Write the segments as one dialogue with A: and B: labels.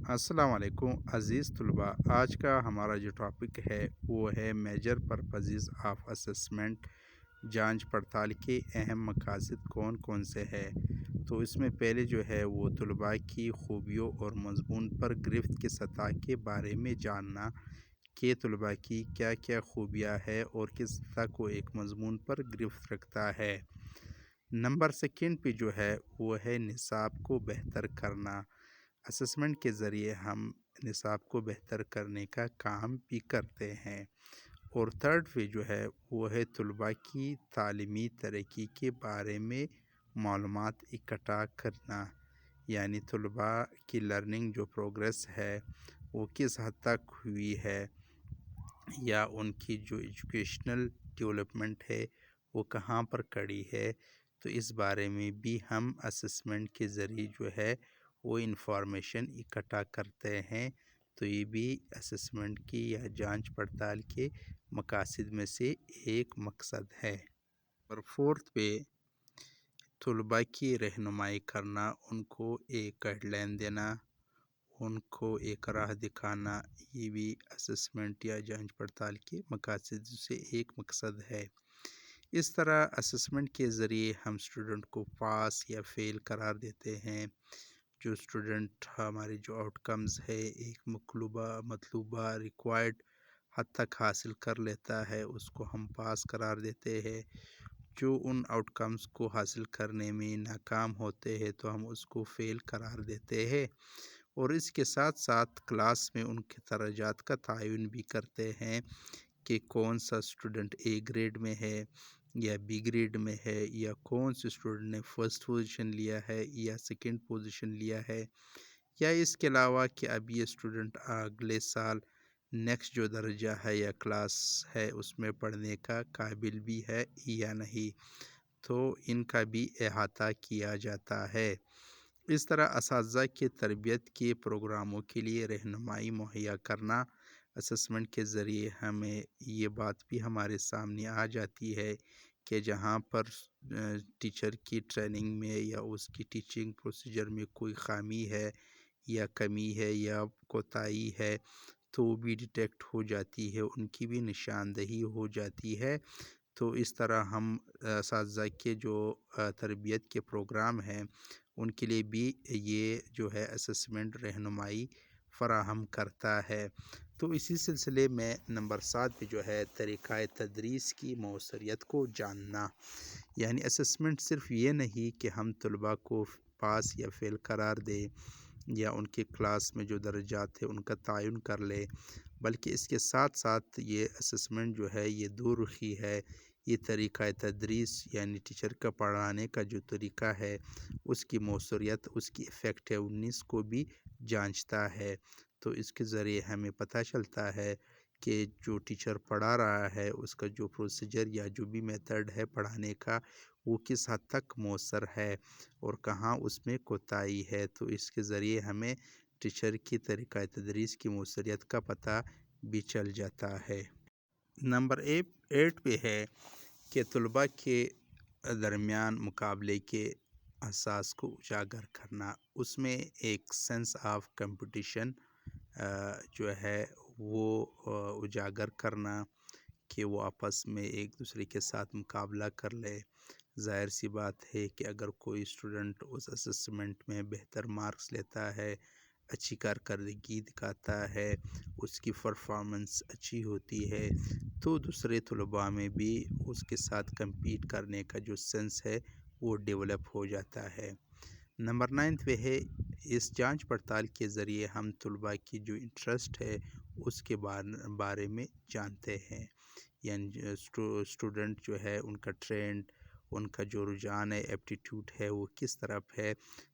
A: السلام علیکم عزیز طلباء، آج کا ہمارا جو ٹاپک ہے وہ ہے میجر پرپزز آف اسسمنٹ۔ جانچ پڑتال کے اہم مقاصد کون کون سے ہیں؟ تو اس میں پہلے جو ہے وہ طلباء کی خوبیوں اور مضمون پر گرفت کی سطح کے بارے میں جاننا کہ طلباء کی کیا کیا خوبیاں ہے اور کس سطح کو ایک مضمون پر گرفت رکھتا ہے۔ نمبر سیکنڈ پہ جو ہے وہ ہے نصاب کو بہتر کرنا۔ اسسمنٹ کے ذریعے ہم نصاب کو بہتر کرنے کا کام بھی کرتے ہیں۔ اور تھرڈ پہ جو ہے وہ ہے طلباء کی تعلیمی ترقی کے بارے میں معلومات اکٹھا کرنا، یعنی طلباء کی لرننگ جو پروگریس ہے وہ کس حد تک ہوئی ہے، یا ان کی جو ایجوکیشنل ڈیولپمنٹ ہے وہ کہاں پر کڑی ہے۔ تو اس بارے میں بھی ہم اسسمنٹ کے ذریعے جو ہے وہ انفارمیشن اکٹھا کرتے ہیں۔ تو یہ بھی اسسمنٹ کی یا جانچ پڑتال کے مقاصد میں سے ایک مقصد ہے۔ اور فورتھ پہ طلباء کی رہنمائی کرنا، ان کو ایک گائیڈ لائن دینا، ان کو ایک راہ دکھانا، یہ بھی اسسمنٹ یا جانچ پڑتال کے مقاصد سے ایک مقصد ہے۔ اس طرح اسسمنٹ کے ذریعے ہم اسٹوڈنٹ کو پاس یا فیل قرار دیتے ہیں۔ جو اسٹوڈنٹ ہمارے جو آؤٹ کمز ہے ایک مطلوبہ ریکوائرڈ حد تک حاصل کر لیتا ہے اس کو ہم پاس قرار دیتے ہیں۔ جو ان آؤٹ کمز کو حاصل کرنے میں ناکام ہوتے ہیں تو ہم اس کو فیل قرار دیتے ہیں۔ اور اس کے ساتھ ساتھ کلاس میں ان کے درجات کا تعین بھی کرتے ہیں کہ کون سا اسٹوڈنٹ اے گریڈ میں ہے یا بی گریڈ میں ہے، یا کون سے اسٹوڈنٹ نے فرسٹ پوزیشن لیا ہے یا سیکنڈ پوزیشن لیا ہے، یا اس کے علاوہ کہ اب یہ اسٹوڈنٹ اگلے سال نیکسٹ جو درجہ ہے یا کلاس ہے اس میں پڑھنے کا قابل بھی ہے یا نہیں، تو ان کا بھی احاطہ کیا جاتا ہے۔ اس طرح اساتذہ کی تربیت کے پروگراموں کے لیے رہنمائی مہیا کرنا، اسسمنٹ کے ذریعے ہمیں یہ بات بھی ہمارے سامنے آ جاتی ہے کہ جہاں پر ٹیچر کی ٹریننگ میں یا اس کی ٹیچنگ پروسیجر میں کوئی خامی ہے یا کمی ہے یا کوتاہی ہے تو وہ بھی ڈیٹیکٹ ہو جاتی ہے، ان کی بھی نشاندہی ہو جاتی ہے۔ تو اس طرح ہم اساتذہ کے جو تربیت کے پروگرام ہیں ان کے لیے بھی یہ جو ہے اسسمنٹ رہنمائی فراہم کرتا ہے۔ تو اسی سلسلے میں نمبر 7 پہ جو ہے طریقہ تدریس کی موثریت کو جاننا، یعنی اسسمنٹ صرف یہ نہیں کہ ہم طلباء کو پاس یا فیل قرار دیں یا ان کے کلاس میں جو درجات ہیں ان کا تعین کر لے، بلکہ اس کے ساتھ ساتھ یہ اسسمنٹ جو ہے یہ دو رخی ہے۔ یہ طریقہ تدریس یعنی ٹیچر کا پڑھانے کا جو طریقہ ہے اس کی موثریت، اس کی افیکٹونیس کو بھی جانچتا ہے۔ تو اس کے ذریعے ہمیں پتہ چلتا ہے کہ جو ٹیچر پڑھا رہا ہے اس کا جو پروسیجر یا جو بھی میتھڈ ہے پڑھانے کا وہ کس حد تک مؤثر ہے اور کہاں اس میں کوتاہی ہے۔ تو اس کے ذریعے ہمیں ٹیچر کی طریقہ تدریس کی موثریت کا پتہ بھی چل جاتا ہے۔ نمبر 8 پہ ہے کہ طلباء کے درمیان مقابلے کے احساس کو اجاگر کرنا، اس میں ایک سینس آف کمپٹیشن جو ہے وہ اجاگر کرنا کہ وہ آپس میں ایک دوسرے کے ساتھ مقابلہ کر لے۔ ظاہر سی بات ہے کہ اگر کوئی اسٹوڈنٹ اس اسسمنٹ میں بہتر مارکس لیتا ہے، اچھی کارکردگی دکھاتا ہے، اس کی پرفارمنس اچھی ہوتی ہے، تو دوسرے طلباء میں بھی اس کے ساتھ کمپیٹ کرنے کا جو سینس ہے وہ ڈیولپ ہو جاتا ہے۔ نمبر 9 پہ ہے اس جانچ پڑتال کے ذریعے ہم طلباء کی جو انٹرسٹ ہے اس کے بارے میں جانتے ہیں، یعنی اسٹوڈنٹ جو ہے ان کا ٹرینڈ، ان کا جو رجحان ہے، ایپٹیٹیوڈ ہے وہ کس طرف ہے،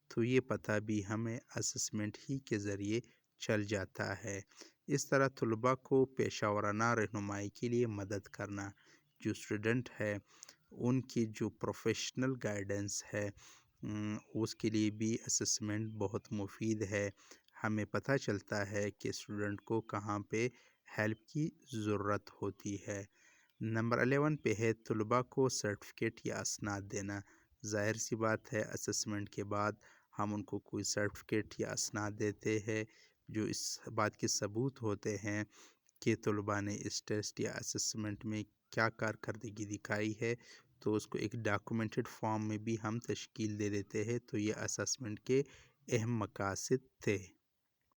A: تو یہ پتہ بھی ہمیں اسسمنٹ ہی کے ذریعے چل جاتا ہے۔ اس طرح طلباء کو پیشہ ورانہ رہنمائی کے لیے مدد کرنا، جو اسٹوڈنٹ ہے ان کی جو پروفیشنل گائیڈنس ہے اس کے لیے بھی اسسمنٹ بہت مفید ہے۔ ہمیں پتہ چلتا ہے کہ اسٹوڈنٹ کو کہاں پہ ہیلپ کی ضرورت ہوتی ہے۔ نمبر 11 پہ ہے طلباء کو سرٹیفکیٹ یا اسناد دینا۔ ظاہر سی بات ہے اسسمنٹ کے بعد ہم ان کو کوئی سرٹیفکیٹ یا اسناد دیتے ہیں جو اس بات کے ثبوت ہوتے ہیں کہ طلباء نے اس ٹیسٹ یا اسسمنٹ میں کیا کارکردگی دکھائی ہے، تو اس کو ایک ڈاکومنٹڈ فارم میں بھی ہم تشکیل دے دیتے ہیں۔ تو یہ اسسمنٹ کے اہم مقاصد تھے۔